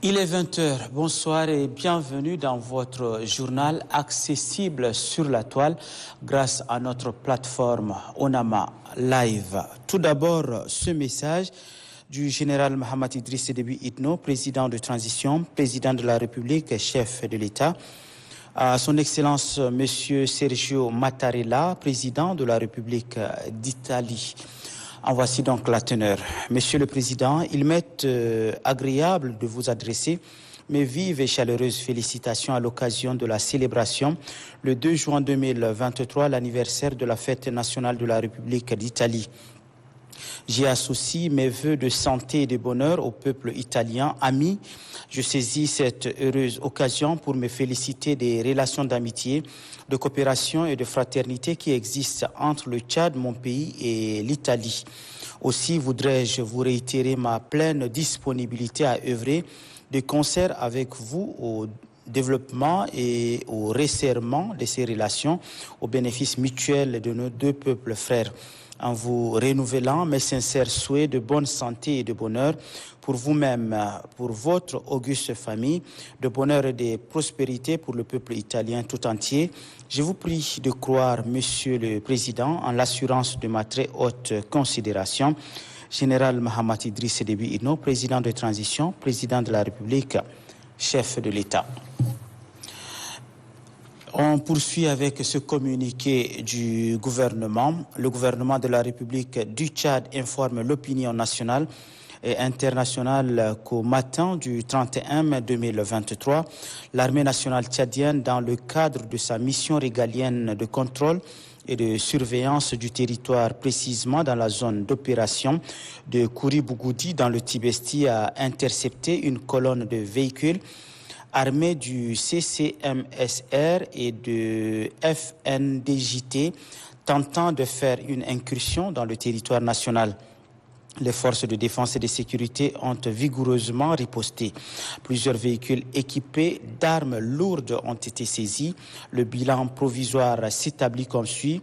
Il est 20h, bonsoir et bienvenue dans votre journal accessible sur la toile grâce à notre plateforme Onama Live. Tout d'abord, ce message du général Mohamed Idriss Déby Itno, président de transition, président de la République, chef de l'État, à son Excellence Monsieur Sergio Mattarella, président de la République d'Italie. En voici donc la teneur. Monsieur le Président, il m'est agréable de vous adresser mes vives et chaleureuses félicitations à l'occasion de la célébration, le 2 juin 2023, l'anniversaire de la fête nationale de la République d'Italie. J'y associe mes vœux de santé et de bonheur au peuple italien. Amis, je saisis cette heureuse occasion pour me féliciter des relations d'amitié, de coopération et de fraternité qui existent entre le Tchad, mon pays, et l'Italie. Aussi voudrais-je vous réitérer ma pleine disponibilité à œuvrer de concert avec vous au développement et au resserrement de ces relations au bénéfice mutuel de nos deux peuples frères, en vous renouvelant mes sincères souhaits de bonne santé et de bonheur pour vous-même, pour votre auguste famille, de bonheur et de prospérité pour le peuple italien tout entier. Je vous prie de croire, Monsieur le Président, en l'assurance de ma très haute considération. Général Mohamed Idriss Déby Itno, président de transition, président de la République, chef de l'État. On poursuit avec ce communiqué du gouvernement. Le gouvernement de la République du Tchad informe l'opinion nationale et internationale qu'au matin du 31 mai 2023, l'armée nationale tchadienne, dans le cadre de sa mission régalienne de contrôle et de surveillance du territoire, précisément dans la zone d'opération de Kouri-Bougoudi dans le Tibesti, a intercepté une colonne de véhicules armés du CCMSR et de FNDJT tentant de faire une incursion dans le territoire national. Les forces de défense et de sécurité ont vigoureusement riposté. Plusieurs véhicules équipés d'armes lourdes ont été saisis. Le bilan provisoire s'établit comme suit.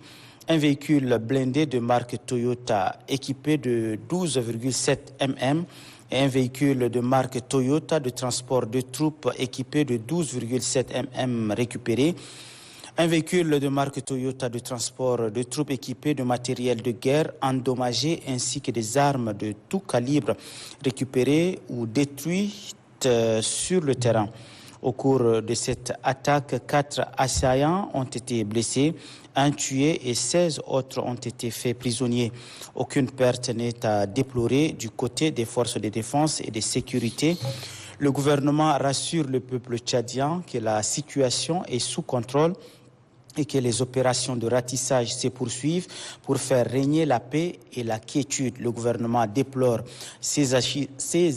Un véhicule blindé de marque Toyota équipé de 12,7 mm et un véhicule de marque Toyota de transport de troupes équipé de 12,7 mm récupéré. Un véhicule de marque Toyota de transport de troupes équipé de matériel de guerre endommagé ainsi que des armes de tout calibre récupérées ou détruites sur le terrain. Au cours de cette attaque, 4 assaillants ont été blessés, 1 tué et 16 autres ont été faits prisonniers. Aucune perte n'est à déplorer du côté des forces de défense et de sécurité. Le gouvernement rassure le peuple tchadien que la situation est sous contrôle et que les opérations de ratissage se poursuivent pour faire régner la paix et la quiétude. Le gouvernement déplore ces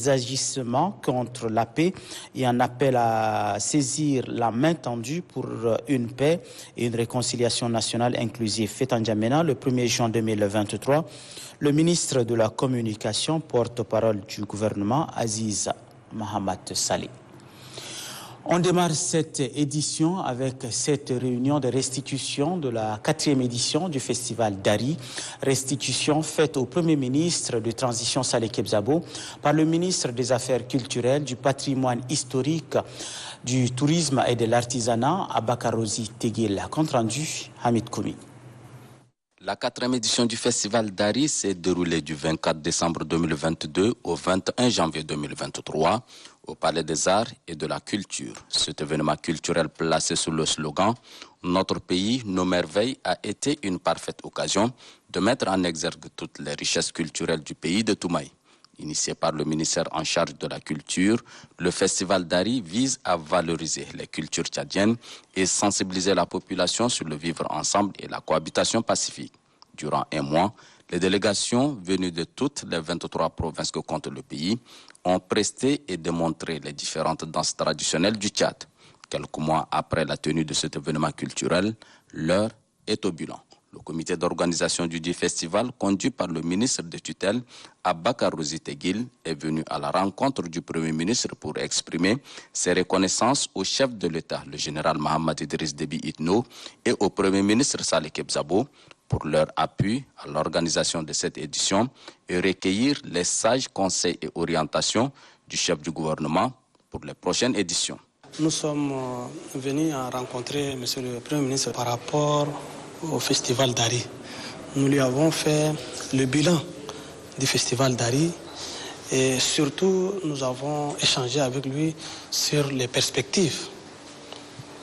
agissements contre la paix et en appelle à saisir la main tendue pour une paix et une réconciliation nationale inclusive. Fait en N'Djamena, le 1er juin 2023, le ministre de la Communication, porte-parole du gouvernement, Aziz Mohamed Saleh. On démarre cette édition avec cette réunion de restitution de la 4e édition du Festival Dari. Restitution faite au Premier ministre de transition Saleh Kebzabo par le ministre des Affaires culturelles, du patrimoine historique, du tourisme et de l'artisanat, Abakarosi Teguil. Compte rendu, Hamid Koumi. La 4e édition du Festival Dari s'est déroulée du 24 décembre 2022 au 21 janvier 2023 au Palais des Arts et de la Culture. Cet événement culturel placé sous le slogan « Notre pays, nos merveilles » a été une parfaite occasion de mettre en exergue toutes les richesses culturelles du pays de Toumaï. Initié par le ministère en charge de la culture, le Festival Dari vise à valoriser les cultures tchadiennes et sensibiliser la population sur le vivre ensemble et la cohabitation pacifique. Durant un mois, les délégations venues de toutes les 23 provinces que compte le pays ont presté et démontré les différentes danses traditionnelles du Tchad. Quelques mois après la tenue de cet événement culturel, l'heure est au bilan. Le comité d'organisation du dit festival, conduit par le ministre de tutelle, Abakarosi Teguil, est venu à la rencontre du Premier ministre pour exprimer ses reconnaissances au chef de l'État, le général Mohamed Idriss Déby Itno, et au Premier ministre Saleh Kebzabo pour leur appui à l'organisation de cette édition et recueillir les sages conseils et orientations du chef du gouvernement pour les prochaines éditions. Nous sommes venus à rencontrer M. le Premier ministre par rapport au festival d'Ari. Nous lui avons fait le bilan du festival d'Ari et surtout nous avons échangé avec lui sur les perspectives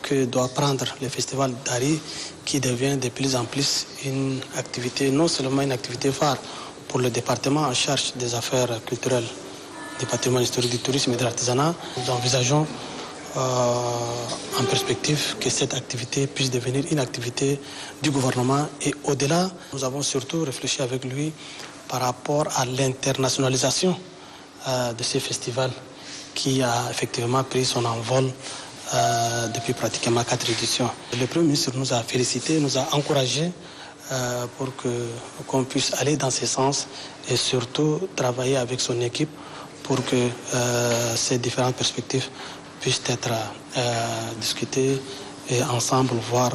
que doit prendre le festival d'Ari qui devient de plus en plus une activité, non seulement une activité phare pour le département en charge des affaires culturelles, du patrimoine historique, du tourisme et de l'artisanat. Nous envisageons en perspective que cette activité puisse devenir une activité du gouvernement et au-delà, nous avons surtout réfléchi avec lui par rapport à l'internationalisation de ces festivals qui a effectivement pris son envol depuis pratiquement 4 éditions. Le Premier ministre nous a félicités, nous a encouragés pour qu'on puisse aller dans ce sens et surtout travailler avec son équipe pour que ces différentes perspectives puissent être discutées et ensemble voir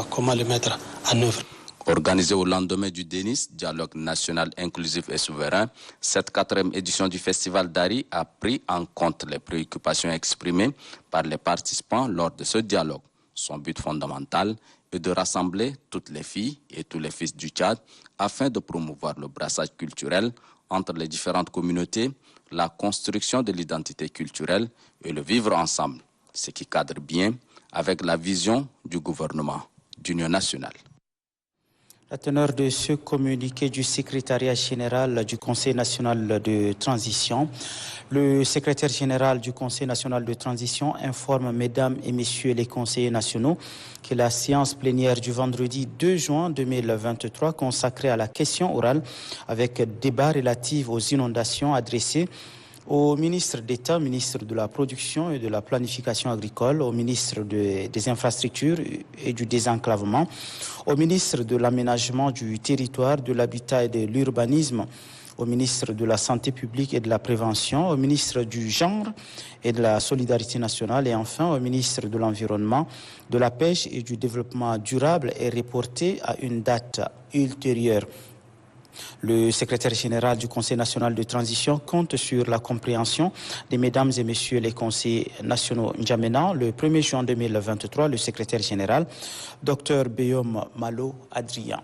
comment les mettre en œuvre. Organisé au lendemain du DENIS, Dialogue national inclusif et souverain, cette 4e édition du Festival d'Ari a pris en compte les préoccupations exprimées par les participants lors de ce dialogue. Son but fondamental est de rassembler toutes les filles et tous les fils du Tchad afin de promouvoir le brassage culturel entre les différentes communautés, la construction de l'identité culturelle et le vivre ensemble, ce qui cadre bien avec la vision du gouvernement d'union nationale. La teneur de ce communiqué du secrétariat général du Conseil national de transition. Le secrétaire général du Conseil national de transition informe mesdames et messieurs les conseillers nationaux que la séance plénière du vendredi 2 juin 2023 consacrée à la question orale avec débat relatif aux inondations adressées au ministre d'État, ministre de la Production et de la Planification agricole, au ministre des Infrastructures et du Désenclavement, au ministre de l'Aménagement du Territoire, de l'Habitat et de l'Urbanisme, au ministre de la Santé publique et de la Prévention, au ministre du Genre et de la Solidarité nationale et enfin au ministre de l'Environnement, de la Pêche et du Développement durable est reporté à une date ultérieure. Le secrétaire général du Conseil national de transition compte sur la compréhension des mesdames et messieurs les conseillers nationaux N'Djamena. Le 1er juin 2023, le secrétaire général, Dr Beyom Malo Adrien.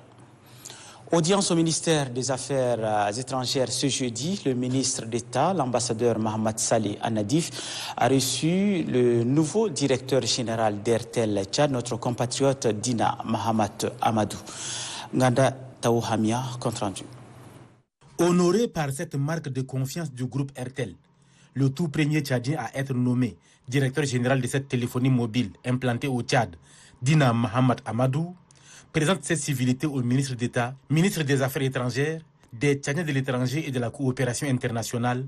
Audience au ministère des Affaires étrangères ce jeudi. Le ministre d'État, l'ambassadeur Mohamed Saleh Anadif, a reçu le nouveau directeur général d'Airtel Tchad, notre compatriote Dina Mahamat Amadou. Nganda Taouhamia, compte rendu. Honoré par cette marque de confiance du groupe Airtel, le tout premier Tchadien à être nommé directeur général de cette téléphonie mobile implantée au Tchad, Dina Mahamat Amadou, présente ses civilités au ministre d'État, ministre des Affaires étrangères, des Tchadiens de l'étranger et de la coopération internationale,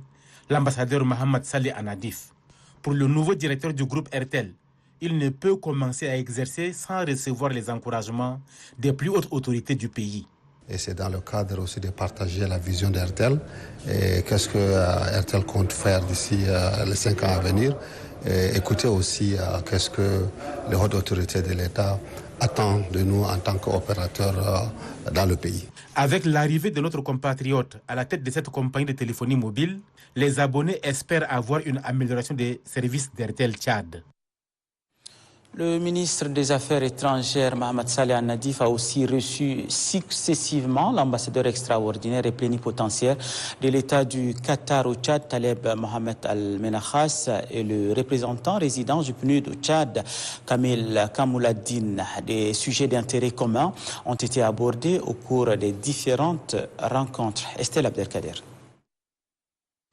l'ambassadeur Mohamed Saleh Anadif. Pour le nouveau directeur du groupe Airtel, il ne peut commencer à exercer sans recevoir les encouragements des plus hautes autorités du pays. Et c'est dans le cadre aussi de partager la vision d'Airtel et qu'est-ce que Airtel compte faire d'ici les 5 ans à venir. Et écouter aussi qu'est-ce que les hautes autorités de l'État attendent de nous en tant qu'opérateurs dans le pays. Avec l'arrivée de notre compatriote à la tête de cette compagnie de téléphonie mobile, les abonnés espèrent avoir une amélioration des services d'Airtel Tchad. Le ministre des Affaires étrangères, Mohamed Saleh Anadif, a aussi reçu successivement l'ambassadeur extraordinaire et plénipotentiaire de l'État du Qatar au Tchad, Taleb Mohamed Al-Menakhas, et le représentant résident du PNUD au Tchad, Kamil Kamouladine. Des sujets d'intérêt commun ont été abordés au cours des différentes rencontres. Estelle Abdelkader.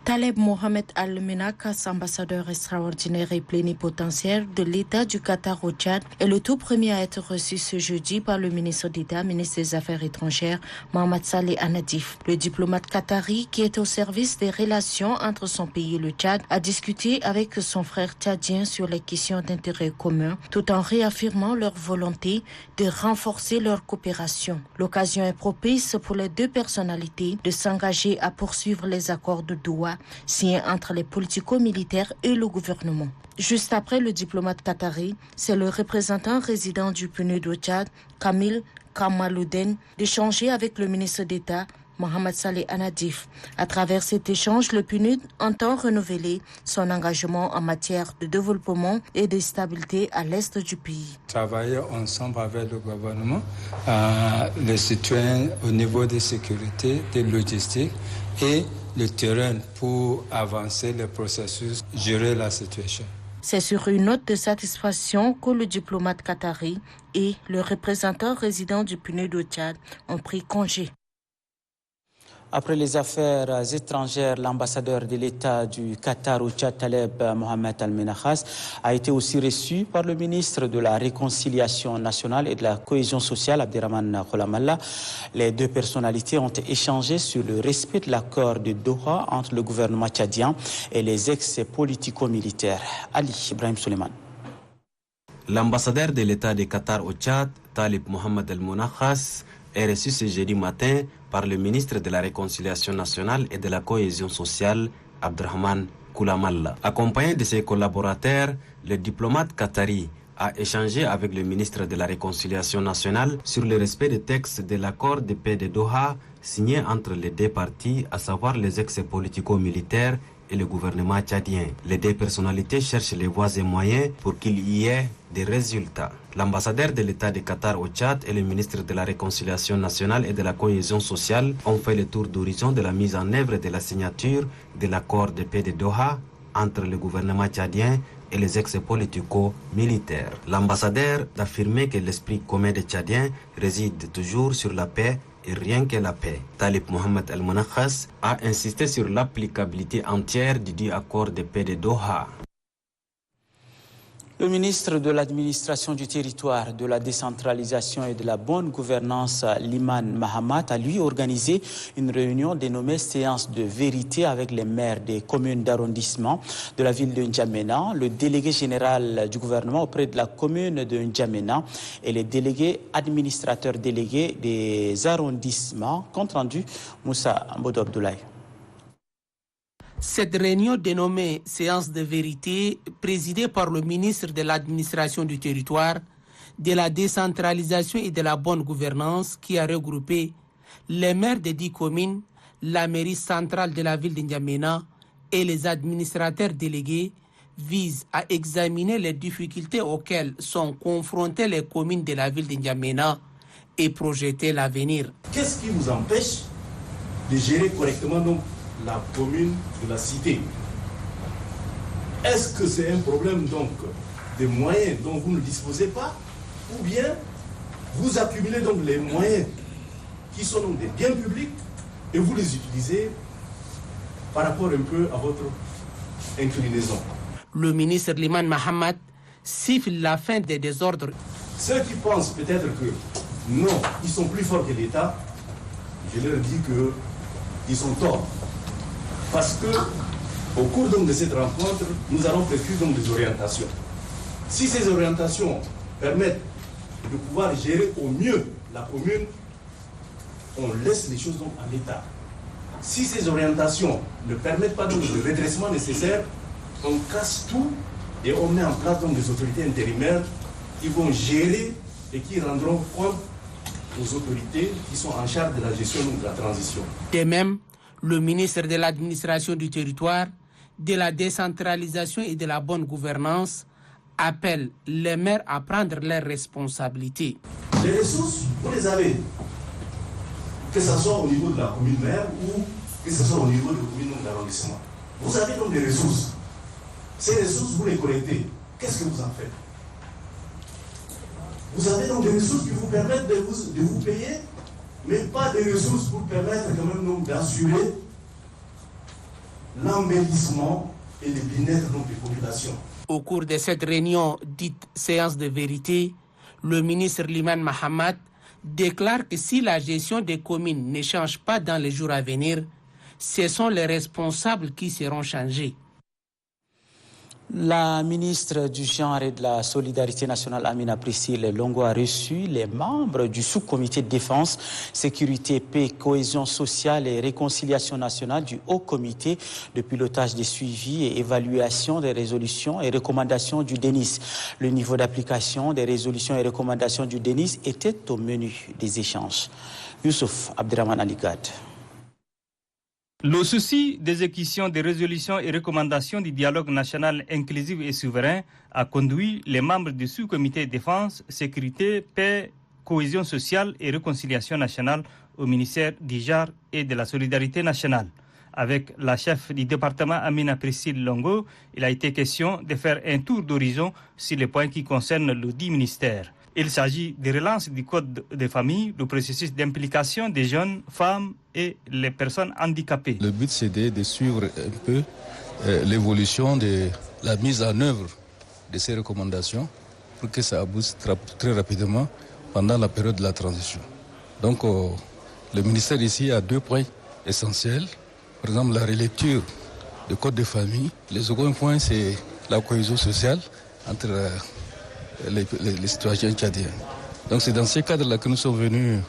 Taleb Mohamed Al-Menakhas, ambassadeur extraordinaire et plénipotentiaire de l'État du Qatar au Tchad, est le tout premier à être reçu ce jeudi par le ministre d'État, ministre des Affaires étrangères, Mohamed Saleh Anadif. Le diplomate qatari, qui est au service des relations entre son pays et le Tchad, a discuté avec son frère tchadien sur les questions d'intérêt commun, tout en réaffirmant leur volonté de renforcer leur coopération. L'occasion est propice pour les deux personnalités de s'engager à poursuivre les accords de Doha signé entre les politico-militaires et le gouvernement. Juste après le diplomate qatari, c'est le représentant résident du PNUD au Tchad, Kamil Kamalouden, d'échanger avec le ministre d'État, Mohamed Saleh Anadif. À travers cet échange, le PNUD entend renouveler son engagement en matière de développement et de stabilité à l'est du pays. Travailler ensemble avec le gouvernement, les citoyens au niveau de sécurité, de logistique et le terrain pour avancer le processus, gérer la situation. C'est sur une note de satisfaction que le diplomate qatari et le représentant résident du PNUD au Tchad ont pris congé. Après les affaires étrangères, l'ambassadeur de l'État du Qatar au Tchad, Taleb Mohamed Al-Menakhas, a été aussi reçu par le ministre de la Réconciliation nationale et de la Cohésion sociale, Abderrahmane Kholamallah. Les deux personnalités ont échangé sur le respect de l'accord de Doha entre le gouvernement tchadien et les ex-politico-militaires. Ali Ibrahim Suleiman. L'ambassadeur de l'État du Qatar au Tchad, Taleb Mohamed Al-Menakhas, est reçu ce jeudi matin par le ministre de la Réconciliation nationale et de la Cohésion sociale, Abderrahmane Kholamallah. Accompagné de ses collaborateurs, le diplomate qatari a échangé avec le ministre de la Réconciliation nationale sur le respect des textes de l'accord de paix de Doha signé entre les deux parties, à savoir les ex-politico-militaires et le gouvernement tchadien. Les deux personnalités cherchent les voies et moyens pour qu'il y ait des résultats. L'ambassadeur de l'État du Qatar au Tchad et le ministre de la Réconciliation nationale et de la Cohésion sociale ont fait le tour d'horizon de la mise en œuvre de la signature de l'accord de paix de Doha entre le gouvernement tchadien et les ex-politico-militaires. L'ambassadeur a affirmé que l'esprit commun des Tchadiens réside toujours sur la paix et rien que la paix. Taleb Mohamed Al-Menakhas a insisté sur l'applicabilité entière du dit accord de paix de Doha. Le ministre de l'Administration du Territoire, de la Décentralisation et de la Bonne Gouvernance, Liman Mahamat, a lui organisé une réunion dénommée séance de vérité avec les maires des communes d'arrondissement de la ville de N'Djamena, le délégué général du gouvernement auprès de la commune de N'Djamena et les délégués administrateurs délégués des arrondissements. Compte rendu, Moussa Mbodou Abdoulaye. Cette réunion dénommée séance de vérité, présidée par le ministre de l'Administration du Territoire, de la Décentralisation et de la Bonne Gouvernance, qui a regroupé les maires des 10 communes, la mairie centrale de la ville d'N'Djamena et les administrateurs délégués, vise à examiner les difficultés auxquelles sont confrontées les communes de la ville d'N'Djamena et projeter l'avenir. Qu'est-ce qui vous empêche de gérer correctement donc la commune de la cité? Est-ce que c'est un problème donc des moyens dont vous ne disposez pas, ou bien vous accumulez donc les moyens qui sont donc des biens publics et vous les utilisez par rapport un peu à votre inclinaison? Le ministre Liman Mahamat siffle la fin des désordres. Ceux qui pensent peut-être que non, ils sont plus forts que l'État, je leur dis qu'ils sont torts. Parce que, au cours donc de cette rencontre, nous allons prescrire donc des orientations. Si ces orientations permettent de pouvoir gérer au mieux la commune, on laisse les choses donc à l'État. Si ces orientations ne permettent pas donc le redressement nécessaire, on casse tout et on met en place donc des autorités intérimaires qui vont gérer et qui rendront compte aux autorités qui sont en charge de la gestion donc de la transition. De même, le ministre de l'Administration du Territoire, de la Décentralisation et de la Bonne Gouvernance appelle les maires à prendre leurs responsabilités. Les ressources, vous les avez, que ce soit au niveau de la commune maire ou que ce soit au niveau de la commune d'arrondissement. Vous avez donc des ressources. Ces ressources, vous les collectez. Qu'est-ce que vous en faites? Vous avez donc des ressources qui vous permettent de vous payer, mais pas des ressources pour permettre quand même donc d'assurer l'embellissement et le bien-être des populations. Au cours de cette réunion dite séance de vérité, le ministre Liman Mahamat déclare que si la gestion des communes ne change pas dans les jours à venir, ce sont les responsables qui seront changés. La ministre du Genre et de la Solidarité nationale, Amina Priscille Longo, a reçu les membres du sous-comité défense, sécurité, paix, cohésion sociale et réconciliation nationale du Haut Comité de pilotage des suivis et évaluation des résolutions et recommandations du DENIS. Le niveau d'application des résolutions et recommandations du DENIS était au menu des échanges. Youssouf Abderrahmane Aligad. Le souci d'exécution des résolutions et recommandations du dialogue national inclusif et souverain a conduit les membres du sous-comité défense, sécurité, paix, cohésion sociale et réconciliation nationale au ministère du genre et de la solidarité nationale. Avec la chef du département Amina Priscille Longo, il a été question de faire un tour d'horizon sur les points qui concernent le dit ministère. Il s'agit de relance du code de famille, du processus d'implication des jeunes, femmes et les personnes handicapées. Le but, c'est de suivre un peu l'évolution de la mise en œuvre de ces recommandations pour que ça abouisse très rapidement pendant la période de la transition. Donc, le ministère ici a 2 points essentiels. Par exemple, la relecture du code de famille. Le second point, c'est la cohésion sociale entre les citoyens tchadiens. Donc c'est dans ce cadre-là que nous sommes venus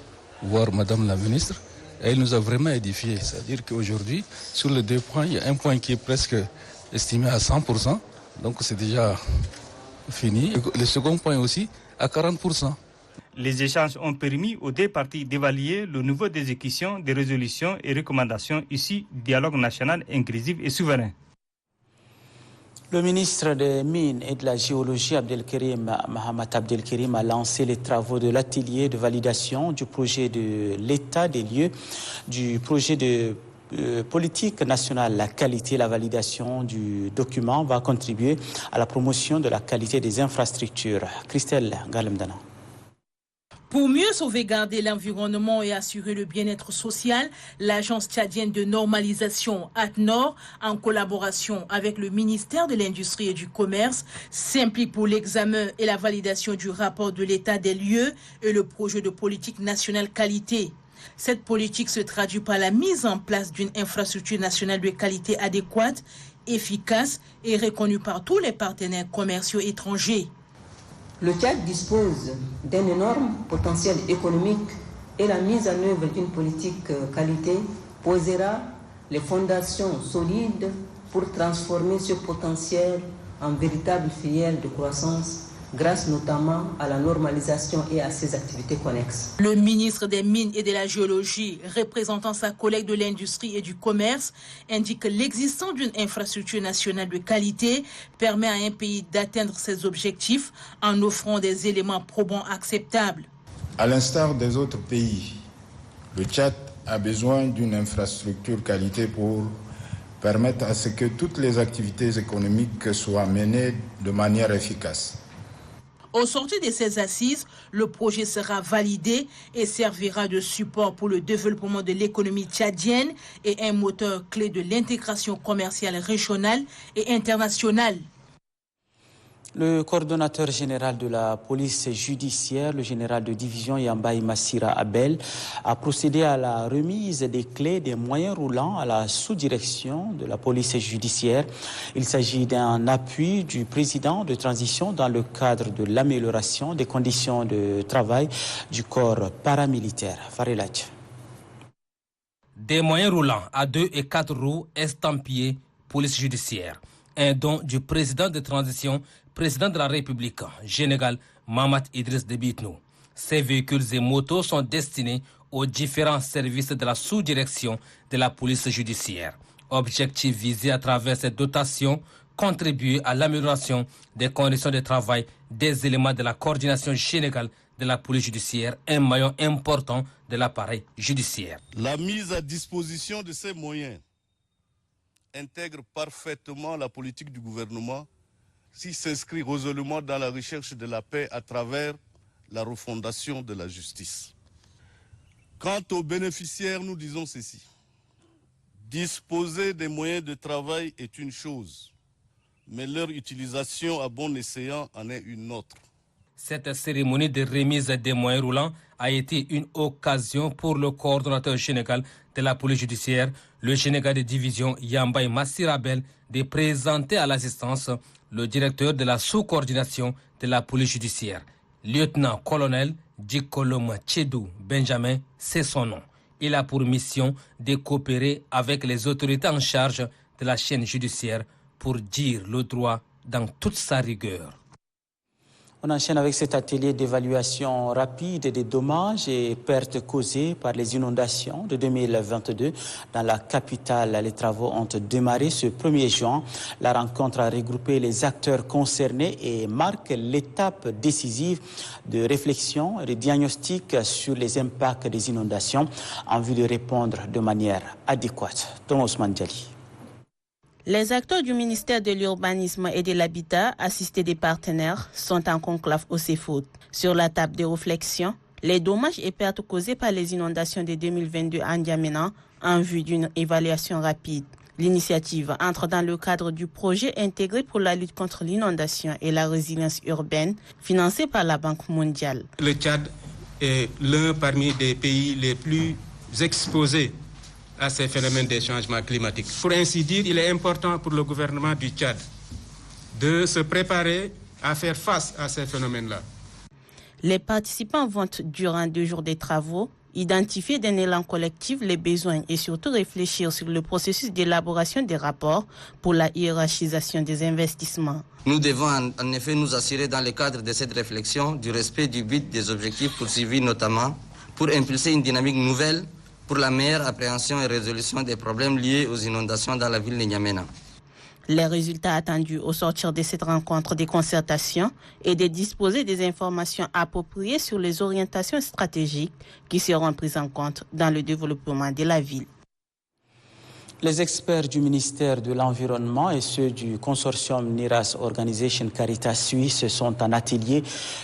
voir Madame la ministre. Et elle nous a vraiment édifiés. C'est-à-dire qu'aujourd'hui, sur les 2 points, il y a un point qui est presque estimé à 100%. Donc c'est déjà fini. Le second point aussi, à 40%. Les échanges ont permis aux 2 parties d'évaluer le niveau d'exécution des résolutions et recommandations issues du dialogue national inclusif et souverain. Le ministre des Mines et de la Géologie, Mohamed Abdelkerim, a lancé les travaux de l'atelier de validation du projet de l'état des lieux, du projet de politique nationale. La qualité, la validation du document va contribuer à la promotion de la qualité des infrastructures. Christelle Galemdana. Pour mieux sauvegarder l'environnement et assurer le bien-être social, l'agence tchadienne de normalisation ATNOR, en collaboration avec le ministère de l'Industrie et du Commerce, s'implique pour l'examen et la validation du rapport de l'état des lieux et le projet de politique nationale qualité. Cette politique se traduit par la mise en place d'une infrastructure nationale de qualité adéquate, efficace et reconnue par tous les partenaires commerciaux étrangers. Le Tchad dispose d'un énorme potentiel économique et la mise en œuvre d'une politique qualité posera les fondations solides pour transformer ce potentiel en véritable filière de croissance grâce notamment à la normalisation et à ses activités connexes. Le ministre des Mines et de la Géologie, représentant sa collègue de l'Industrie et du Commerce, indique que l'existence d'une infrastructure nationale de qualité permet à un pays d'atteindre ses objectifs en offrant des éléments probants acceptables. À l'instar des autres pays, le Tchad a besoin d'une infrastructure qualité pour permettre à ce que toutes les activités économiques soient menées de manière efficace. Au sortir de ces assises, le projet sera validé et servira de support pour le développement de l'économie tchadienne et un moteur clé de l'intégration commerciale régionale et internationale. Le coordonnateur général de la police judiciaire, le général de division Yambaï Massira Abel, a procédé à la remise des clés des moyens roulants à la sous-direction de la police judiciaire. Il s'agit d'un appui du président de transition dans le cadre de l'amélioration des conditions de travail du corps paramilitaire. Farilach. Des moyens roulants à 2 et 4 roues estampillés police judiciaire. Un don du président de transition, président de la République, général Mahamat Idriss Déby Itno. Ces véhicules et motos sont destinés aux différents services de la sous-direction de la police judiciaire. Objectif visé à travers cette dotation, contribuer à l'amélioration des conditions de travail des éléments de la coordination générale de la police judiciaire, un maillon important de l'appareil judiciaire. La mise à disposition de ces moyens intègre parfaitement la politique du gouvernement qui s'inscrit résolument dans la recherche de la paix à travers la refondation de la justice. Quant aux bénéficiaires, nous disons ceci. Disposer des moyens de travail est une chose, mais leur utilisation à bon escient en est une autre. Cette cérémonie de remise des moyens roulants a été une occasion pour le coordonnateur général de la police judiciaire, le général de division Yambaï Massirabel, de présenter à l'assistance le directeur de la sous-coordination de la police judiciaire. Lieutenant-colonel Djikoloma Tchedou Benjamin, c'est son nom. Il a pour mission de coopérer avec les autorités en charge de la chaîne judiciaire pour dire le droit dans toute sa rigueur. On enchaîne avec cet atelier d'évaluation rapide des dommages et pertes causées par les inondations de 2022 dans la capitale. Les travaux ont démarré ce 1er juin. La rencontre a regroupé les acteurs concernés et marque l'étape décisive de réflexion et de diagnostic sur les impacts des inondations en vue de répondre de manière adéquate. Thomas Mandjali. Les acteurs du ministère de l'Urbanisme et de l'Habitat, assistés des partenaires, sont en conclave au CEFOD. Sur la table de réflexion, les dommages et pertes causés par les inondations de 2022 à N'Djamena en vue d'une évaluation rapide. L'initiative entre dans le cadre du projet intégré pour la lutte contre l'inondation et la résilience urbaine, financé par la Banque mondiale. Le Tchad est l'un parmi les pays les plus exposés à ces phénomènes de changement climatique. Pour ainsi dire, il est important pour le gouvernement du Tchad de se préparer à faire face à ces phénomènes-là. Les participants vont, durant 2 jours de travaux, identifier d'un élan collectif les besoins et surtout réfléchir sur le processus d'élaboration des rapports pour la hiérarchisation des investissements. Nous devons en effet nous assurer dans le cadre de cette réflexion du respect du but des objectifs poursuivis, notamment pour impulser une dynamique nouvelle pour la meilleure appréhension et résolution des problèmes liés aux inondations dans la ville de N'Djamena. Les résultats attendus au sortir de cette rencontre des concertations est de disposer des informations appropriées sur les orientations stratégiques qui seront prises en compte dans le développement de la ville. Les experts du ministère de l'Environnement et ceux du consortium NIRAS Organization Caritas Suisse sont en atelier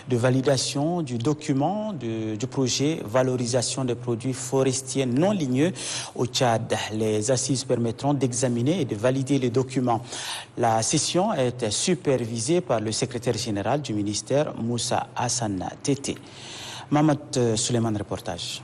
de validation du document du projet Valorisation des produits forestiers non ligneux au Tchad. Les assises permettront d'examiner et de valider les documents. La session est supervisée par le secrétaire général du ministère, Moussa Hassan Tété. Mamad Suleiman, reportage.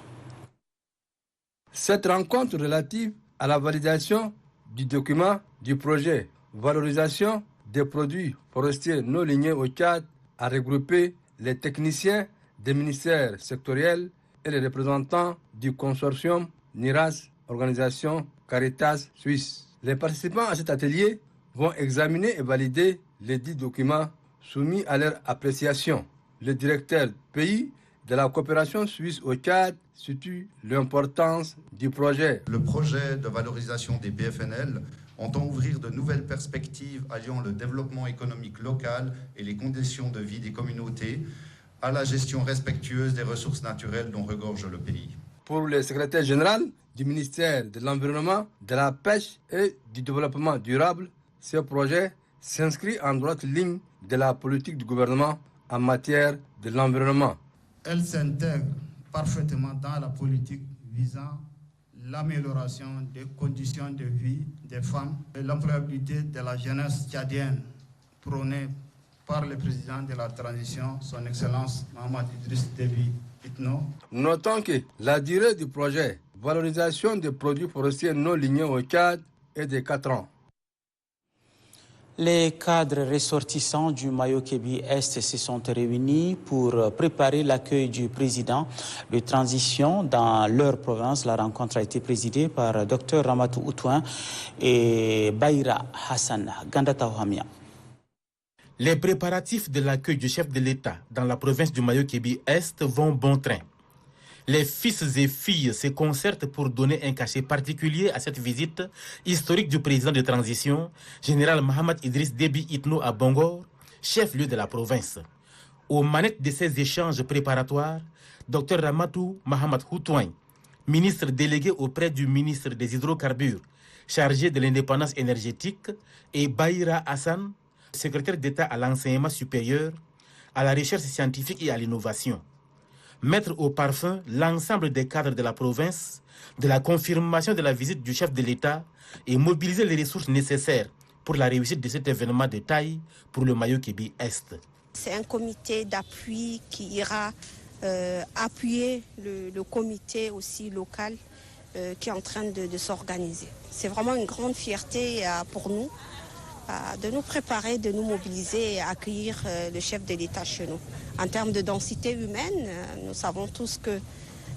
Cette rencontre relative à la validation du document du projet Valorisation des produits forestiers non ligneux au Tchad a regroupé les techniciens des ministères sectoriels et les représentants du consortium NIRAS Organisation Caritas Suisse. Les participants à cet atelier vont examiner et valider les 10 documents soumis à leur appréciation. Le directeur pays de la coopération suisse au Tchad situe l'importance du projet. Le projet de valorisation des BFNL entend ouvrir de nouvelles perspectives alliant le développement économique local et les conditions de vie des communautés à la gestion respectueuse des ressources naturelles dont regorge le pays. Pour le secrétaire général du ministère de l'Environnement, de la Pêche et du Développement durable, ce projet s'inscrit en droite ligne de la politique du gouvernement en matière de l'environnement. Elle s'intègre parfaitement dans la politique visant l'amélioration des conditions de vie des femmes et l'employabilité de la jeunesse tchadienne prônée par le président de la transition, son Excellence Mahamat Idriss Déby Itno. Notons que la durée du projet Valorisation des produits forestiers non ligneux au Tchad est de 4 ans. Les cadres ressortissants du Mayo-Kébi Est se sont réunis pour préparer l'accueil du président de transition dans leur province. La rencontre a été présidée par Dr Ramatou Outouin et Bayra Hassan. Gandata Ouhamia. Les préparatifs de l'accueil du chef de l'État dans la province du Mayo-Kébi Est vont bon train. Les fils et filles se concertent pour donner un cachet particulier à cette visite historique du président de transition, général Mahamat Idriss Déby Itno à Bongor, chef-lieu de la province. Aux manettes de ces échanges préparatoires, Dr Ramatou Mahamat Outouin, ministre délégué auprès du ministre des Hydrocarbures, chargé de l'indépendance énergétique, et Bayra Hassan, secrétaire d'État à l'enseignement supérieur, à la recherche scientifique et à l'innovation. Mettre au parfum l'ensemble des cadres de la province, de la confirmation de la visite du chef de l'État et mobiliser les ressources nécessaires pour la réussite de cet événement de taille pour le Mayo-Kébi Est. C'est un comité d'appui qui ira appuyer le comité aussi local qui est en train de s'organiser. C'est vraiment une grande fierté pour nous de nous préparer, de nous mobiliser et accueillir le chef de l'État chez nous. En termes de densité humaine, nous savons tous que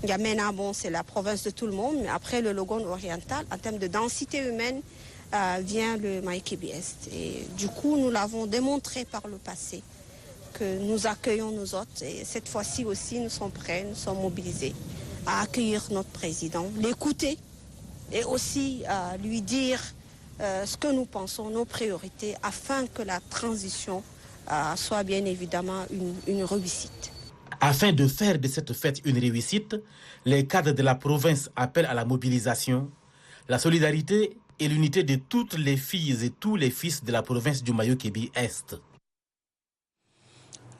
N'Djamena, c'est la province de tout le monde, mais après le Logone oriental, en termes de densité humaine, vient le Mayo-Kébi Est. Et du coup, nous l'avons démontré par le passé que nous accueillons nos hôtes. Et cette fois-ci aussi, nous sommes prêts, nous sommes mobilisés à accueillir notre président, l'écouter et aussi à lui dire ce que nous pensons, nos priorités, afin que la transition soit bien évidemment une réussite. Afin de faire de cette fête une réussite, les cadres de la province appellent à la mobilisation, la solidarité et l'unité de toutes les filles et tous les fils de la province du Mayo-Kébi-Est.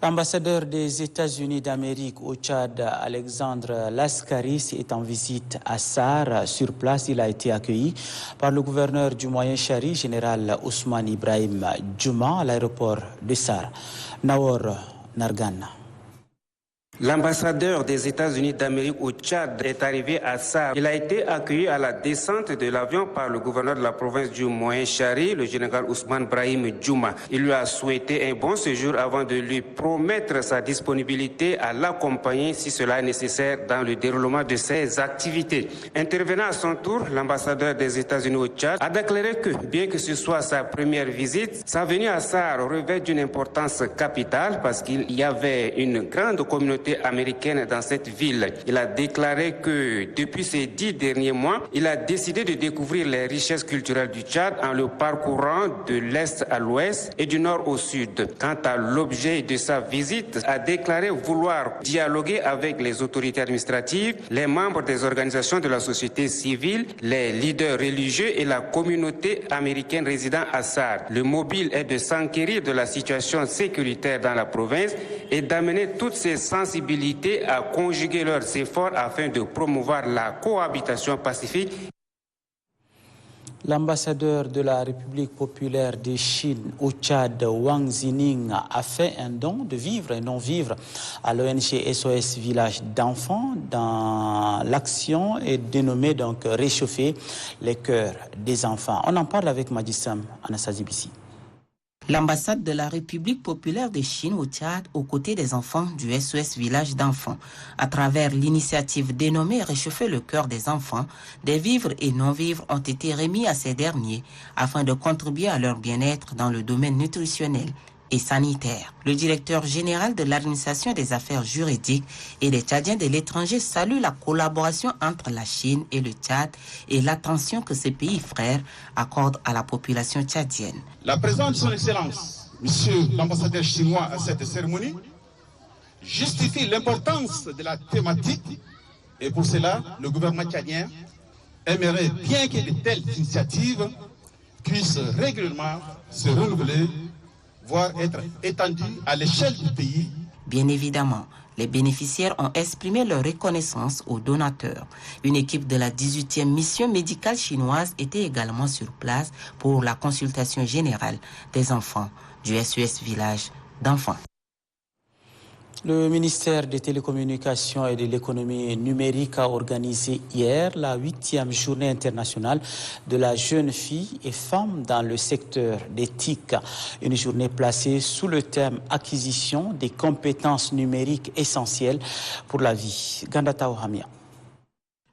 L'ambassadeur des États-Unis d'Amérique au Tchad, Alexandre Laskaris, est en visite à Sarre. Sur place, il a été accueilli par le gouverneur du Moyen-Chari, général Ousmane Ibrahim Djouma, à l'aéroport de Sarre. Nawor Nargan. L'ambassadeur des États-Unis d'Amérique au Tchad est arrivé à Sarre. Il a été accueilli à la descente de l'avion par le gouverneur de la province du Moyen-Chari, le général Ousmane Brahim Djouma. Il lui a souhaité un bon séjour avant de lui promettre sa disponibilité à l'accompagner si cela est nécessaire dans le déroulement de ses activités. Intervenant à son tour, l'ambassadeur des États-Unis au Tchad a déclaré que, bien que ce soit sa première visite, sa venue à Sarre revêt d'une importance capitale parce qu'il y avait une grande communauté américaine dans cette ville. Il a déclaré que depuis ces 10 derniers mois, il a décidé de découvrir les richesses culturelles du Tchad en le parcourant de l'est à l'ouest et du nord au sud. Quant à l'objet de sa visite, a déclaré vouloir dialoguer avec les autorités administratives, les membres des organisations de la société civile, les leaders religieux et la communauté américaine résidant à Sarre. Le mobile est de s'enquérir de la situation sécuritaire dans la province et d'amener toutes ces sensibilités à conjuguer leurs efforts afin de promouvoir la cohabitation pacifique. L'ambassadeur de la République populaire de Chine au Tchad, Wang Zining, a fait un don de vivres et non-vivres à l'ONG SOS Village d'enfants dans l'action est dénommée donc Réchauffer les cœurs des enfants. On en parle avec Madissam Anastasie Bissi. L'ambassade de la République populaire de Chine au Tchad aux côtés des enfants du SOS Village d'enfants. À travers l'initiative dénommée Réchauffer le cœur des enfants, des vivres et non-vivres ont été remis à ces derniers afin de contribuer à leur bien-être dans le domaine nutritionnel et sanitaire. Le directeur général de l'administration des affaires juridiques et des Tchadiens de l'étranger salue la collaboration entre la Chine et le Tchad et l'attention que ces pays frères accordent à la population tchadienne. La présence de son Excellence, Monsieur l'ambassadeur chinois à cette cérémonie, justifie l'importance de la thématique et pour cela, le gouvernement tchadien aimerait bien que de telles initiatives puissent régulièrement se renouveler, voire être étendues à l'échelle du pays. Bien évidemment, les bénéficiaires ont exprimé leur reconnaissance aux donateurs. Une équipe de la 18e mission médicale chinoise était également sur place pour la consultation générale des enfants du SOS Village d'enfants. Le ministère des Télécommunications et de l'économie numérique a organisé hier la 8e journée internationale de la jeune fille et femme dans le secteur des TIC. Une journée placée sous le thème acquisition des compétences numériques essentielles pour la vie. Gandata Ohamia.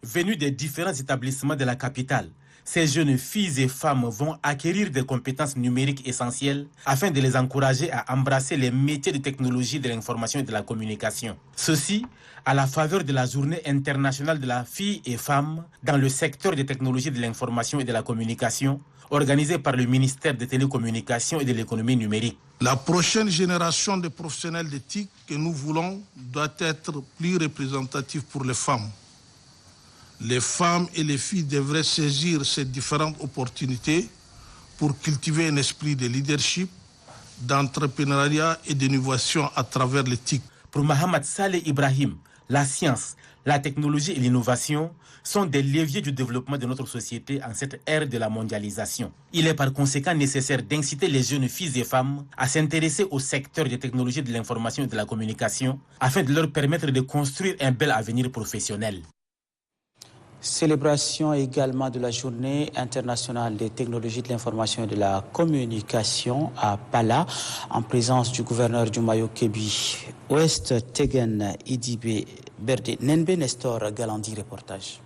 Venus des différents établissements de la capitale, ces jeunes filles et femmes vont acquérir des compétences numériques essentielles afin de les encourager à embrasser les métiers de technologie de l'information et de la communication. Ceci à la faveur de la Journée internationale de la fille et femme dans le secteur des technologies de l'information et de la communication, organisée par le ministère des Télécommunications et de l'économie numérique. La prochaine génération de professionnels de TIC que nous voulons doit être plus représentative pour les femmes. Les femmes et les filles devraient saisir ces différentes opportunités pour cultiver un esprit de leadership, d'entrepreneuriat et d'innovation à travers les TIC. Pour Mohamed Saleh Ibrahim, la science, la technologie et l'innovation sont des leviers du développement de notre société en cette ère de la mondialisation. Il est par conséquent nécessaire d'inciter les jeunes filles et femmes à s'intéresser au secteur des technologies de l'information et de la communication afin de leur permettre de construire un bel avenir professionnel. Célébration également de la Journée internationale des technologies de l'information et de la communication à Pala, en présence du gouverneur du Mayo-Kébi Ouest, Tegen Idibé Berde. Nenbe Nestor Galandi, reportage.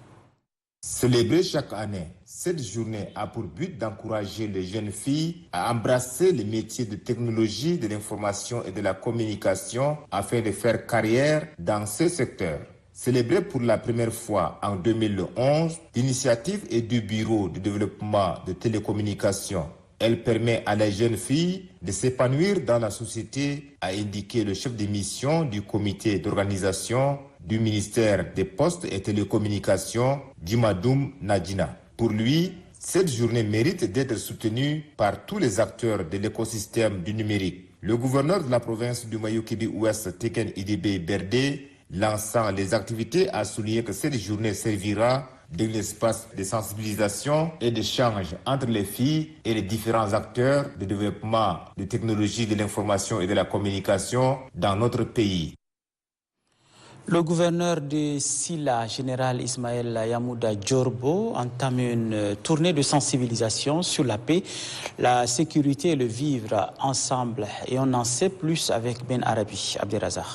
Célébrée chaque année, cette journée a pour but d'encourager les jeunes filles à embrasser les métiers de technologie, de l'information et de la communication afin de faire carrière dans ce secteur. Célébrée pour la première fois en 2011, l'initiative est du Bureau de développement de télécommunications. Elle permet à les jeunes filles de s'épanouir dans la société, a indiqué le chef de mission du comité d'organisation du ministère des Postes et Télécommunications, Djimadoum Nadjina. Pour lui, cette journée mérite d'être soutenue par tous les acteurs de l'écosystème du numérique. Le gouverneur de la province du Mayou-Kébi-Ouest, Teken Idibé Berdé, lançant les activités, a souligné que cette journée servira d'un espace de sensibilisation et d'échange entre les filles et les différents acteurs de développement de technologies de l'information et de la communication dans notre pays. Le gouverneur de Silla, général Ismaël Yamouda Djorbo, entame une tournée de sensibilisation sur la paix, la sécurité et le vivre ensemble. Et on en sait plus avec Ben Arabi Abderrazak.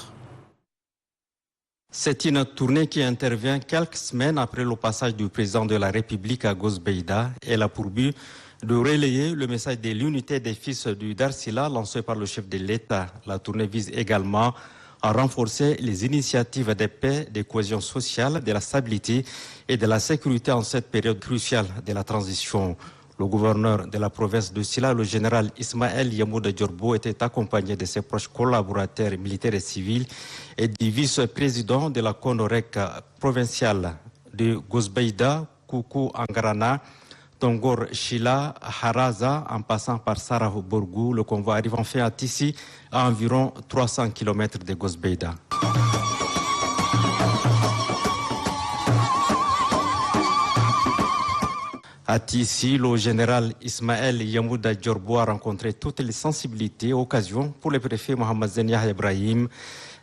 C'est une tournée qui intervient quelques semaines après le passage du président de la République à Gosbeida. Elle a pour but de relayer le message de l'unité des fils du Darsila lancé par le chef de l'État. La tournée vise également à renforcer les initiatives de paix, de cohésion sociale, de la stabilité et de la sécurité en cette période cruciale de la transition. Le gouverneur de la province de Silla, le général Ismaël Yamouda Djorbo, était accompagné de ses proches collaborateurs militaires et civils et du vice-président de la CONOREC provinciale de Gosbeida, Koukou Angarana, Tongor Shila, Haraza, en passant par Sarah Borgou. Le convoi arrive enfin à Tissi, à environ 300 km de Gosbeida. À Tissi, le général Ismaël Yamouda Djorbo a rencontré toutes les sensibilités, occasion pour le préfet Mohamed Zeniah Ibrahim,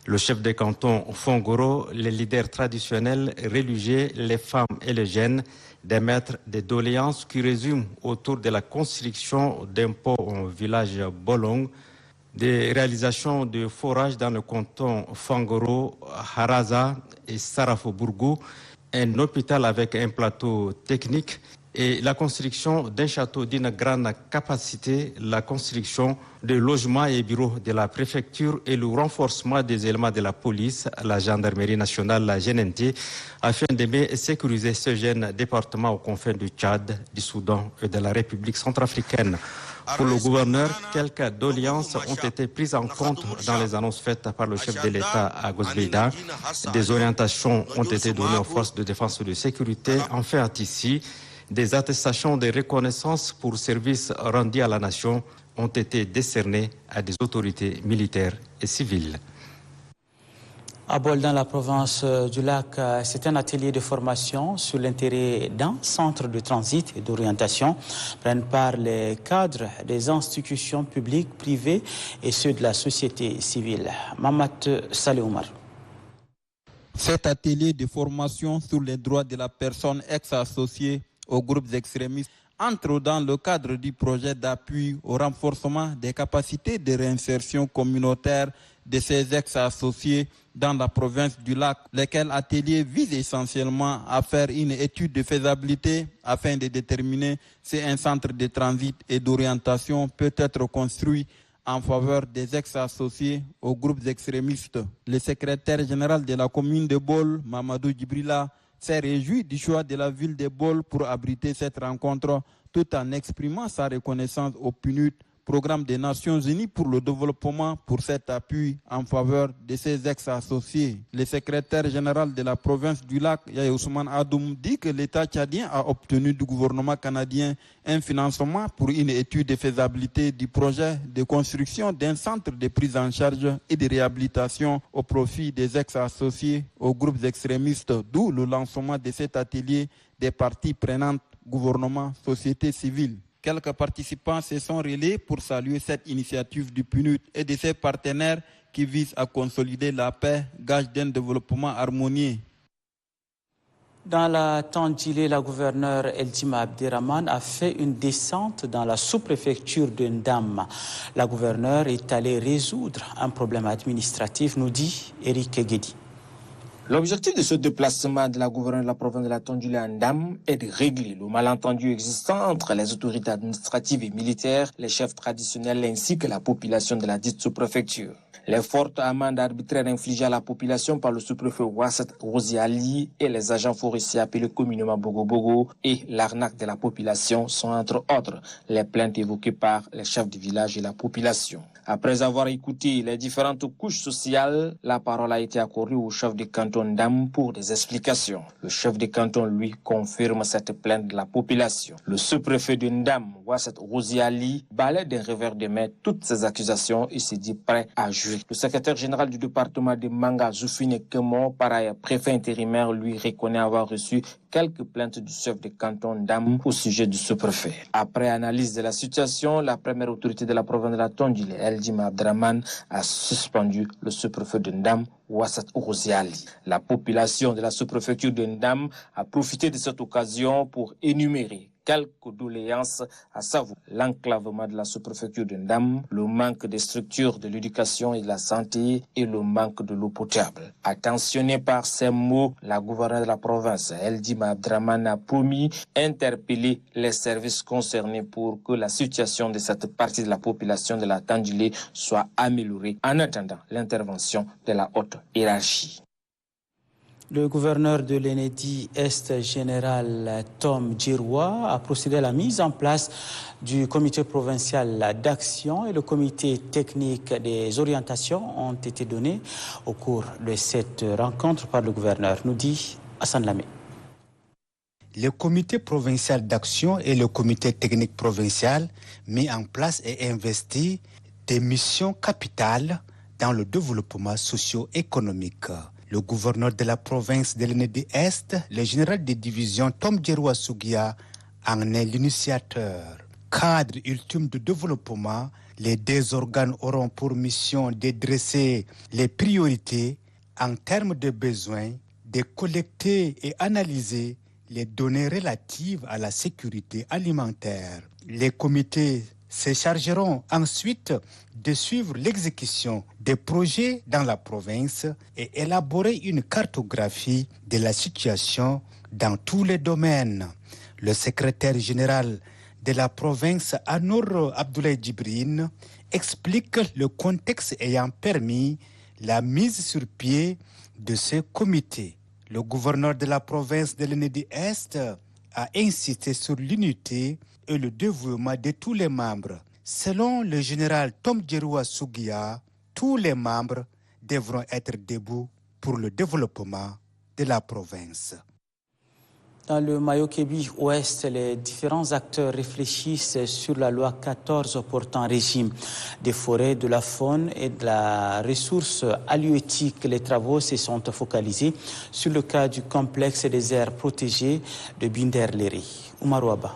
le chef de canton Fongoro, les leaders traditionnels, religieux, les femmes et les jeunes, d'émettre des doléances qui résument autour de la construction d'un pont au village Bolong, des réalisations de forages dans le canton Fongoro, Haraza et Sarafobourgou, un hôpital avec un plateau technique et la construction d'un château d'une grande capacité, la construction de logements et bureaux de la préfecture et le renforcement des éléments de la police, la gendarmerie nationale, la GNT, afin de mieux sécuriser ce jeune département aux confins du Tchad, du Soudan et de la République centrafricaine. Pour le gouverneur, quelques doléances ont été prises en compte dans les annonces faites par le chef de l'État à Gosbeida. Des orientations ont été données aux forces de défense et de sécurité. Enfin, à Tissi, des attestations de reconnaissance pour services rendus à la nation ont été décernées à des autorités militaires et civiles. À Bol, dans la province du Lac, c'est un atelier de formation sur l'intérêt d'un centre de transit et d'orientation. Prennent part les cadres des institutions publiques, privées et ceux de la société civile. Mamat Saleh Omar. Cet atelier de formation sur les droits de la personne ex-associée aux groupes extrémistes entre dans le cadre du projet d'appui au renforcement des capacités de réinsertion communautaire de ces ex-associés dans la province du Lac, lesquels ateliers visent essentiellement à faire une étude de faisabilité afin de déterminer si un centre de transit et d'orientation peut être construit en faveur des ex-associés aux groupes extrémistes. Le secrétaire général de la commune de Bol, Mamadou Djibrila, s'est réjoui du choix de la ville de Bol pour abriter cette rencontre tout en exprimant sa reconnaissance au PNUD, Programme des Nations Unies pour le développement, pour cet appui en faveur de ses ex-associés. Le secrétaire général de la province du Lac, Yahya Ousmane Adoum, dit que l'État tchadien a obtenu du gouvernement canadien un financement pour une étude de faisabilité du projet de construction d'un centre de prise en charge et de réhabilitation au profit des ex-associés aux groupes extrémistes, d'où le lancement de cet atelier des parties prenantes, gouvernement, société civile. Quelques participants se sont relayés pour saluer cette initiative du PNUD et de ses partenaires qui visent à consolider la paix, gage d'un développement harmonieux. Dans la Tandjilé, la gouverneure Eldima Abderrahmane a fait une descente dans la sous-préfecture de Ndam. La gouverneure est allée résoudre un problème administratif, nous dit Eric Guedi. L'objectif de ce déplacement de la gouverneure de la province de la Tondjili à Ndam est de régler le malentendu existant entre les autorités administratives et militaires, les chefs traditionnels ainsi que la population de la dite sous-préfecture. Les fortes amendes arbitraires infligées à la population par le sous-préfet Wasset Rosiali et les agents forestiers appelés communément Bogo Bogo et l'arnaque de la population sont entre autres les plaintes évoquées par les chefs du village et la population. Après avoir écouté les différentes couches sociales, la parole a été accordée au chef de canton Ndam pour des explications. Le chef de canton, lui, confirme cette plainte de la population. Le sous-préfet de Ndam, Wasset Rosiali, balaie d'un revers de main toutes ces accusations et se dit prêt à juger. Le secrétaire général du département de Manga, Zoufine Kemo, par ailleurs préfet intérimaire, lui reconnaît avoir reçu quelques plaintes du chef de canton Ndam au sujet du sous-préfet. Après analyse de la situation, la première autorité de la province de la Tondjili, Eldima Abdraman, a suspendu le sous-préfet de Ndam, Wasset Rosiali. La population de la sous-préfecture de Ndam a profité de cette occasion pour énumérer quelques doléances, à savoir l'enclavement de la sous-préfecture de Ndam, le manque de structures de l'éducation et de la santé et le manque de l'eau potable. Attentionnée par ces mots, la gouverneure de la province, Eldima Abdraman, a promis interpeller les services concernés pour que la situation de cette partie de la population de la Tondjili soit améliorée en attendant l'intervention de la haute hiérarchie. Le gouverneur de l'Enedi Est général Tom Djiroua a procédé à la mise en place du comité provincial d'action et le comité technique des orientations ont été donnés au cours de cette rencontre par le gouverneur, nous dit Hassan Lamé. Le comité provincial d'action et le comité technique provincial mis en place et investi des missions capitales dans le développement socio-économique. Le gouverneur de la province de l'Enedi Est, le général de division Tom Djiroua Sougia, en est l'initiateur. Cadre ultime de développement, les deux organes auront pour mission de dresser les priorités en termes de besoins, de collecter et analyser les données relatives à la sécurité alimentaire. Les comités se chargeront ensuite de suivre l'exécution des projets dans la province et élaborer une cartographie de la situation dans tous les domaines. Le secrétaire général de la province, Anour Abdoulaye Djibrine, explique le contexte ayant permis la mise sur pied de ce comité. Le gouverneur de la province de l'Enedi Est a insisté sur l'unité et le dévouement de tous les membres. Selon le général Tom Djiroua Sougia, tous les membres devront être debout pour le développement de la province. Dans le Mayo-Kébi Ouest, les différents acteurs réfléchissent sur la loi 14 portant régime des forêts, de la faune et de la ressource halieutique. Les travaux se sont focalisés sur le cas du complexe des aires protégées de Binderleri. Oumar Ouaba.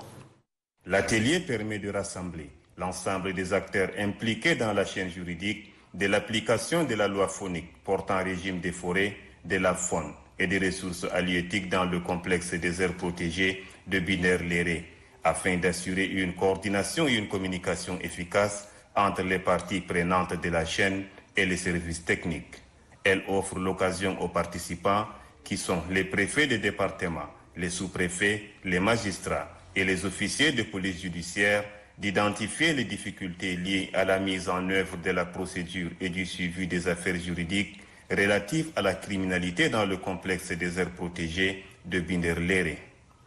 L'atelier permet de rassembler l'ensemble des acteurs impliqués dans la chaîne juridique de l'application de la loi faunique portant régime des forêts, de la faune et des ressources halieutiques dans le complexe des aires protégées de Binderleri, afin d'assurer une coordination et une communication efficace entre les parties prenantes de la chaîne et les services techniques. Elle offre l'occasion aux participants, qui sont les préfets des départements, les sous-préfets, les magistrats et les officiers de police judiciaire, d'identifier les difficultés liées à la mise en œuvre de la procédure et du suivi des affaires juridiques relatives à la criminalité dans le complexe des aires protégées de Binderleri.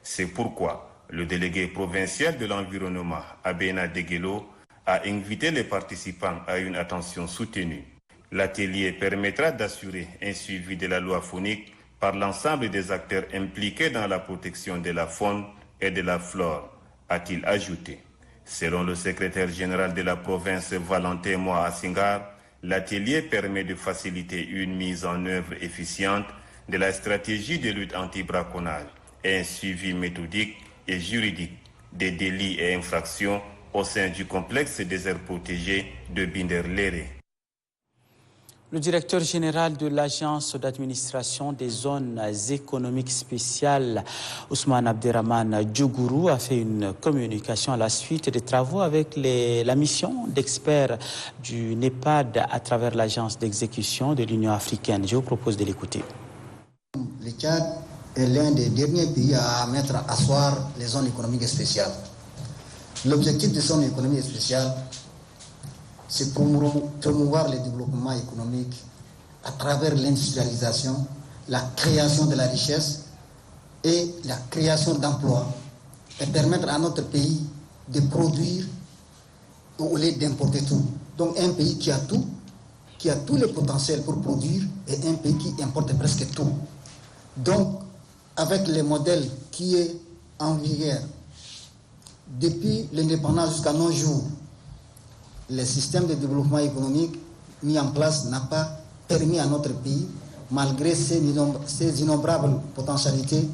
C'est pourquoi le délégué provincial de l'environnement, Abena Degelo, a invité les participants à une attention soutenue. L'atelier permettra d'assurer un suivi de la loi faunique par l'ensemble des acteurs impliqués dans la protection de la faune et de la flore, a-t-il ajouté. Selon le secrétaire général de la province, Valentin Moa Assingar, l'atelier permet de faciliter une mise en œuvre efficiente de la stratégie de lutte anti-braconnage et un suivi méthodique et juridique des délits et infractions au sein du complexe des aires protégées de Binderleri. Le directeur général de l'Agence d'administration des zones économiques spéciales, Ousmane Abderrahmane Djougourou, a fait une communication à la suite des travaux avec la mission d'experts du NEPAD à travers l'agence d'exécution de l'Union africaine. Je vous propose de l'écouter. le Tchad est l'un des derniers pays à mettre à asseoir les zones économiques spéciales. L'objectif de zone économique spéciale, c'est promouvoir le développement économique à travers l'industrialisation, la création de la richesse et la création d'emplois et permettre à notre pays de produire au lieu d'importer tout. Donc un pays qui a tout le potentiel pour produire et un pays qui importe presque tout. Donc avec le modèle qui est en vigueur depuis l'indépendance jusqu'à nos jours, le système de développement économique mis en place n'a pas permis à notre pays, malgré ses innombrables potentialités,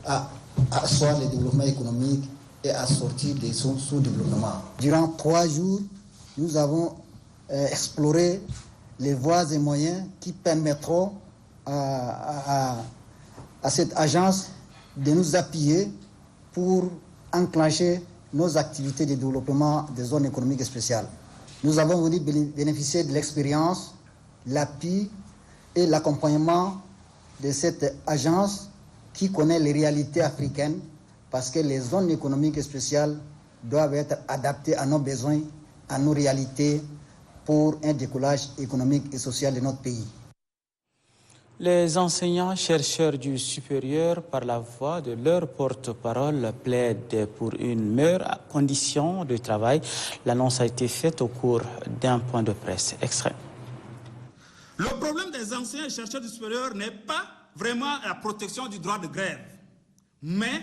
à asseoir le développement économique et à sortir de son sous-développement. Durant 3 jours, nous avons exploré les voies et moyens qui permettront à cette agence de nous appuyer pour enclencher nos activités de développement des zones économiques spéciales. Nous avons voulu bénéficier de l'expérience, l'appui et l'accompagnement de cette agence qui connaît les réalités africaines, parce que les zones économiques spéciales doivent être adaptées à nos besoins, à nos réalités, pour un décollage économique et social de notre pays. Les enseignants-chercheurs du supérieur, par la voix de leur porte-parole, plaident pour une meilleure condition de travail. L'annonce a été faite au cours d'un point de presse. Extrait. Le problème des enseignants-chercheurs du supérieur n'est pas vraiment la protection du droit de grève, mais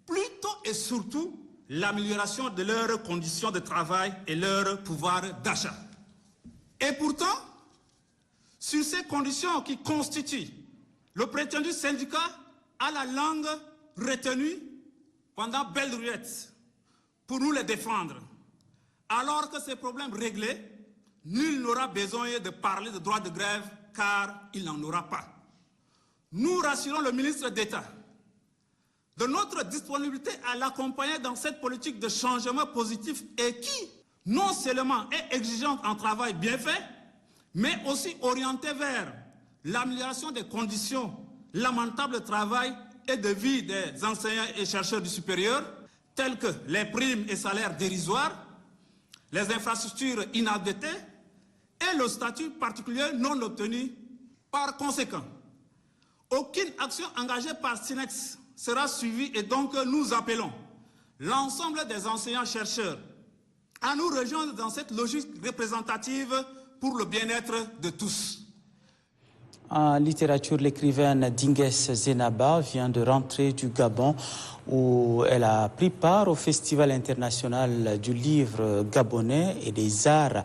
plutôt et surtout l'amélioration de leurs conditions de travail et leur pouvoir d'achat. Et pourtant, sur ces conditions qui constituent le prétendu syndicat à la langue retenue pendant belle lurette pour nous les défendre, alors que ces problèmes réglés, nul n'aura besoin de parler de droit de grève car il n'en aura pas. Nous rassurons le ministre d'État de notre disponibilité à l'accompagner dans cette politique de changement positif et qui, non seulement est exigeante en travail bien fait, mais aussi orientée vers l'amélioration des conditions lamentables de travail et de vie des enseignants et chercheurs du supérieur, telles que les primes et salaires dérisoires, les infrastructures inadaptées et le statut particulier non obtenu. Par conséquent, aucune action engagée par SYNEX sera suivie et donc nous appelons l'ensemble des enseignants-chercheurs à nous rejoindre dans cette logique représentative pour le bien-être de tous. En littérature, l'écrivaine Dingues Zenaba vient de rentrer du Gabon où elle a pris part au Festival international du livre gabonais et des arts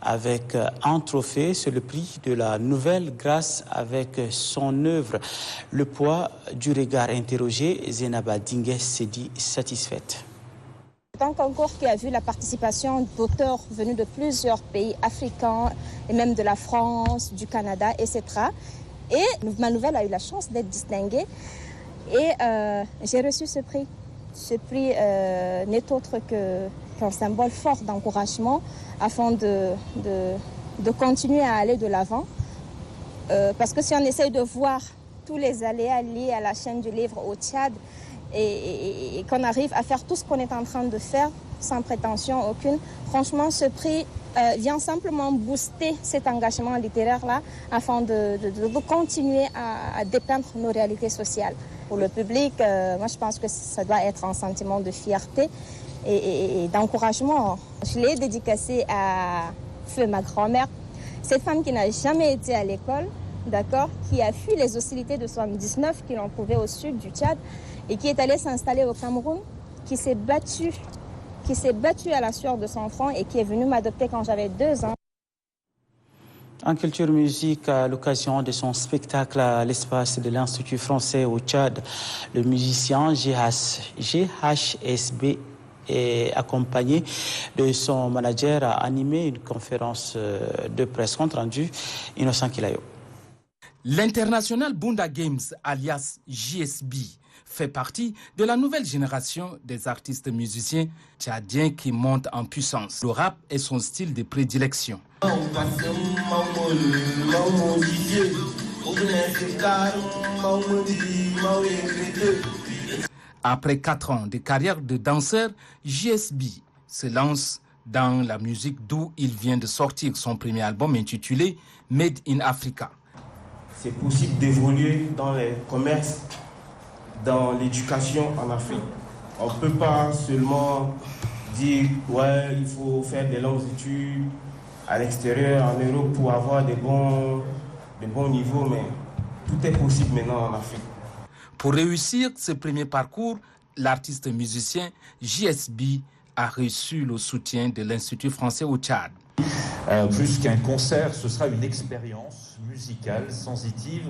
avec un trophée sur le prix de la Nouvelle Grâce avec son œuvre. Le poids du regard interrogé, Zenaba Dingues s'est dit satisfaite. C'est un concours qui a vu la participation d'auteurs venus de plusieurs pays africains et même de la France, du Canada, etc. Et ma nouvelle a eu la chance d'être distinguée et j'ai reçu ce prix. Ce prix n'est autre qu'un symbole fort d'encouragement afin de continuer à aller de l'avant. Parce que si on essaye de voir tous les aléas liés à la chaîne du livre au Tchad, et qu'on arrive à faire tout ce qu'on est en train de faire sans prétention aucune. Franchement, ce prix vient simplement booster cet engagement littéraire-là afin de continuer à dépeindre nos réalités sociales. Pour le public, moi je pense que ça doit être un sentiment de fierté et d'encouragement. Je l'ai dédicacé à Feu, ma grand-mère, cette femme qui n'a jamais été à l'école, d'accord, qui a fui les hostilités de 1979 qui l'ont trouvée au sud du Tchad, et qui est allé s'installer au Cameroun, qui s'est battu à la sueur de son front et qui est venu m'adopter quand j'avais 2 ans. En culture musique, à l'occasion de son spectacle à l'espace de l'Institut français au Tchad, le musicien GHSB est accompagné de son manager a animé une conférence de presse compte rendu Innocent Kilayo. L'International Bunda Games, alias JSB, fait partie de la nouvelle génération des artistes musiciens tchadiens qui montent en puissance. Le rap est son style de prédilection. Après 4 ans de carrière de danseur, JSB se lance dans la musique d'où il vient de sortir son premier album intitulé Made in Africa. C'est possible d'évoluer dans les commerces, dans l'éducation en Afrique. On ne peut pas seulement dire ouais, il faut faire des longues études à l'extérieur, en Europe, pour avoir des bons niveaux, mais tout est possible maintenant en Afrique. Pour réussir ce premier parcours, l'artiste musicien JSB a reçu le soutien de l'Institut français au Tchad. Plus qu'un concert, ce sera une expérience musicale, sensitive,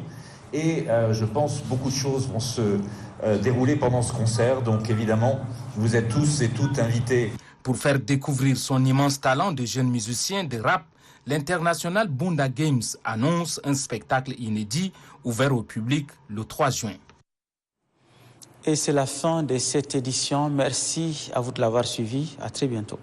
et je pense beaucoup de choses vont se dérouler pendant ce concert, donc évidemment, vous êtes tous et toutes invités. Pour faire découvrir son immense talent de jeune musicien de rap, l'international Bunda Games annonce un spectacle inédit ouvert au public le 3 juin. Et c'est la fin de cette édition. Merci à vous de l'avoir suivi. À très bientôt.